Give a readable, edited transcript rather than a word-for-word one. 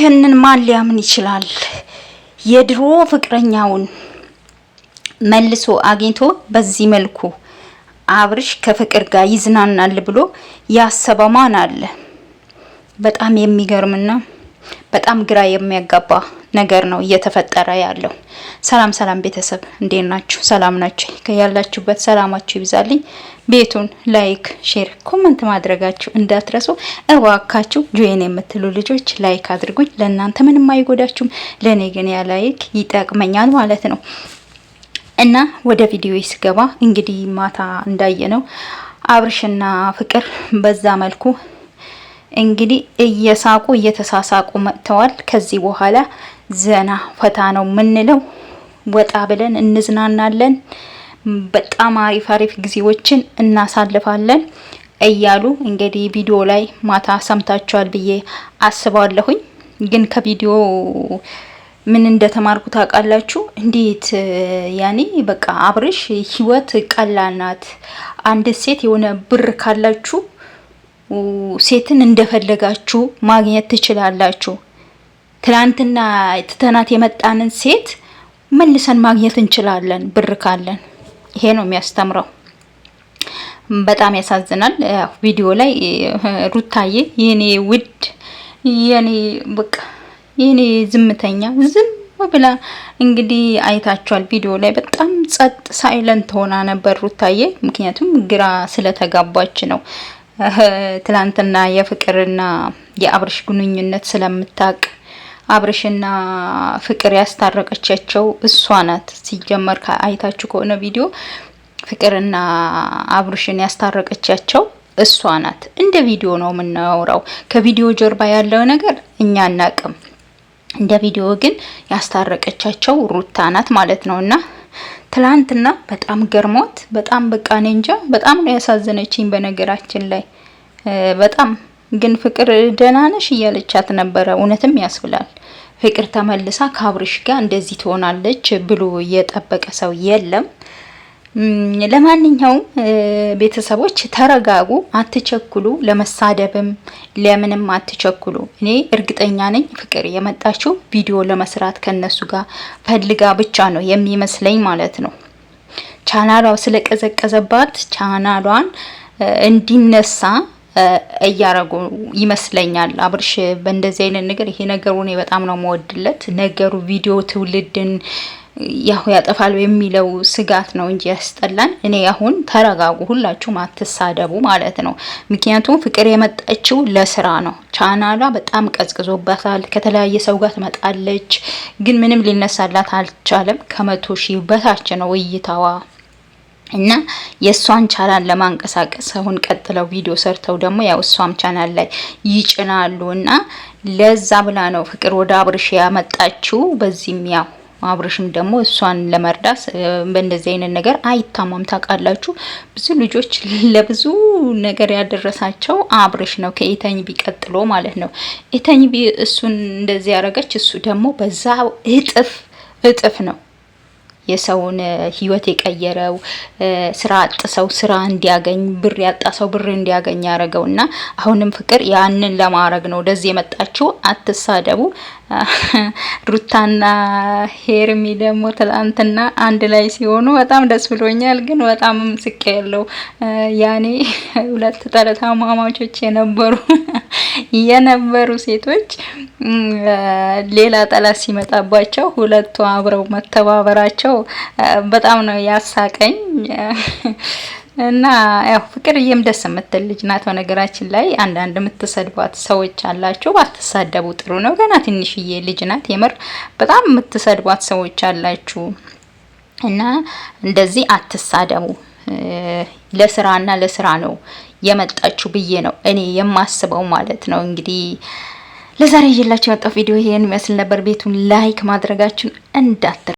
ይህንን ማን ሊያምን ይችላል? የድሮ ፍቅረኛውን መልሶ አግኝቶ በዚህ መልኩ አብርሽ ከፍቅር ጋር ይዝናናል ብሎ ያሰበ ማን አለ? በጣም የሚገርምና በጣም ግራ የሚያጋባ ነገር ነው እየተፈጠረ ያለው። ሰላም ሰላም ቤተሰብ እንዴት ናችሁ? ሰላም ናችሁ? ከያላችሁበት ሰላማችሁ ይብዛልኝ። ቤቱን ላይክ፣ ሼር፣ ኮሜንት ማድረጋችሁ እንዳትረሱ እባካችሁ። ጆይን የምትሉ ልጆች ላይክ አድርጉኝ። ለእናንተ ምንም አይጎዳችሁም፣ ለኔ ግን ያ ላይክ ይጠቅመኛል ማለት ነው። እና ወደ ቪዲዮ ስገባ እንግዲህ ማታ እንዳየነው አብርሽና ፍቅር በዛ መልኩ እንግዲህ እየሳቁ እየተሳሳቁ መጥተዋል። ከዚህ በኋላ ዘና ፈታ ነው ምንለው፣ ወጣ ብለን እንዝናናለን፣ በጣም አሪፍ ጊዜዎችን እናሳልፋለን እያሉ እንግዲህ ቪዲዮ ላይ ማታ ሰምታችኋል ብዬ አስባለሁኝ። ግን ከቪዲዮ ምን እንደተማርኩ ታውቃላችሁ? እንዴት ያኔ በቃ አብርሽ ህይወት ቀላል ናት። አንድ ሴት የሆነ ብር ካላችሁ ሴትን እንደፈለጋችሁ ማግኘት ትችላላችሁ። ትላንትና ትተናት የመጣንን ሴት መልሰን ማግኘት እንችላለን ብር ካለን። ይሄ ነው የሚያስተምረው። በጣም ያሳዝናል። ቪዲዮ ላይ ሩታዬ የኔ ውድ የኔ በቃ የኔ ዝምተኛ ዝም ብላ እንግዲህ አይታችኋል። ቪዲዮ ላይ በጣም ጸጥ ሳይለንት ሆና ነበር ሩታዬ። ምክንያቱም ግራ ስለተጋባች ነው። ትላንትና የፍቅርና የአብርሽ ግንኙነት ስለምታውቅ አብርሽና ፍቅር ያስታረቀቻቸው እሷ ናት። ሲጀመር አይታችሁ ከሆነ ቪዲዮ ፍቅርና አብርሽን ያስታረቀቻቸው እሷ ናት። እንደ ቪዲዮ ነው የምናወራው። ከቪዲዮ ጀርባ ያለው ነገር እኛ አናቅም። እንደ ቪዲዮ ግን ያስታረቀቻቸው ሩታ ናት ማለት ነውና ትላንትና በጣም ገርሞት በጣም በቃ እኔ እንጃ በጣም ነው ያሳዘነችኝ። በነገራችን ላይ በጣም ግን ፍቅር ደህና ነሽ እያለቻት ነበረ። እውነትም ያስብላል። ፍቅር ተመልሳ ከአብርሽ ጋር እንደዚህ ትሆናለች ብሎ የጠበቀ ሰው የለም። ለማንኛውም ቤተሰቦች ተረጋጉ፣ አትቸኩሉ። ለመሳደብም ለምንም አትቸኩሉ። እኔ እርግጠኛ ነኝ ፍቅር የመጣችው ቪዲዮ ለመስራት ከነሱ ጋር ፈልጋ ብቻ ነው የሚመስለኝ ማለት ነው። ቻናሏ ስለቀዘቀዘባት ቻናሏን እንዲነሳ እያረጉ ይመስለኛል። አብርሽ በእንደዚህ አይነት ነገር ይሄ ነገሩ እኔ በጣም ነው የምወድለት ነገሩ። ቪዲዮ ትውልድን ያው ያጠፋል የሚለው ስጋት ነው እንጂ ያስጠላን። እኔ አሁን ተረጋጉ፣ ሁላችሁም አትሳደቡ ማለት ነው። ምክንያቱም ፍቅር የመጣችው ለስራ ነው። ቻናሏ በጣም ቀዝቅዞባታል። ከተለያየ ሰው ጋር ትመጣለች፣ ግን ምንም ሊነሳላት አልቻለም። ከ100,000 በታች ነው እይታዋ። እና የሷን ቻናል ለማንቀሳቀስ አሁን ቀጥለው ቪዲዮ ሰርተው ደግሞ ያው እሷም ቻናል ላይ ይጭናሉ። እና ለዛ ብላ ነው ፍቅር ወደ አብርሽ ያመጣችው። በዚህም ያው አብርሽም ደግሞ እሷን ለመርዳት በእንደዚህ አይነት ነገር አይታማም። ታውቃላችሁ ብዙ ልጆች ለብዙ ነገር ያደረሳቸው አብርሽ ነው፣ ከኢተኝ ቢቀጥሎ ማለት ነው። ኢተኝ እሱን እንደዚህ ያረጋች፣ እሱ ደግሞ በዛ እጥፍ ነው የሰውን ህይወት የቀየረው። ስራ አጥ ሰው ስራ እንዲያገኝ፣ ብር ያጣ ሰው ብር እንዲያገኝ ያረገውና አሁንም ፍቅር ያንን ለማድረግ ነው ወደዚህ የመጣችው። አትሳደቡ። ሩታና ሄርሚ ደግሞ ትላንትና አንድ ላይ ሲሆኑ በጣም ደስ ብሎኛል። ግን በጣም ስቄ ያለው ያኔ ሁለት ተረታማማቾች የነበሩ ሴቶች ሌላ ጠላት ሲመጣባቸው ሁለቱ አብረው መተባበራቸው በጣም ነው ያሳቀኝ። እና ያው ፍቅርዬም ደስ የምትል ልጅ ናት። በነገራችን ላይ አንዳንድ የምትሰድቧት ሰዎች አላችሁ፣ ባትሳደቡ ጥሩ ነው። ገና ትንሽዬ ልጅ ናት። የምር በጣም የምትሰድቧት ሰዎች አላችሁ እና እንደዚህ አትሳደቡ። ለስራና ለስራ ነው የመጣችሁ ብዬ ነው እኔ የማስበው ማለት ነው። እንግዲህ ለዛሬ ይዤላችሁ የመጣው ቪዲዮ ይሄን ይመስል ነበር። ቤቱን ላይክ ማድረጋችሁን እንዳትረሱ።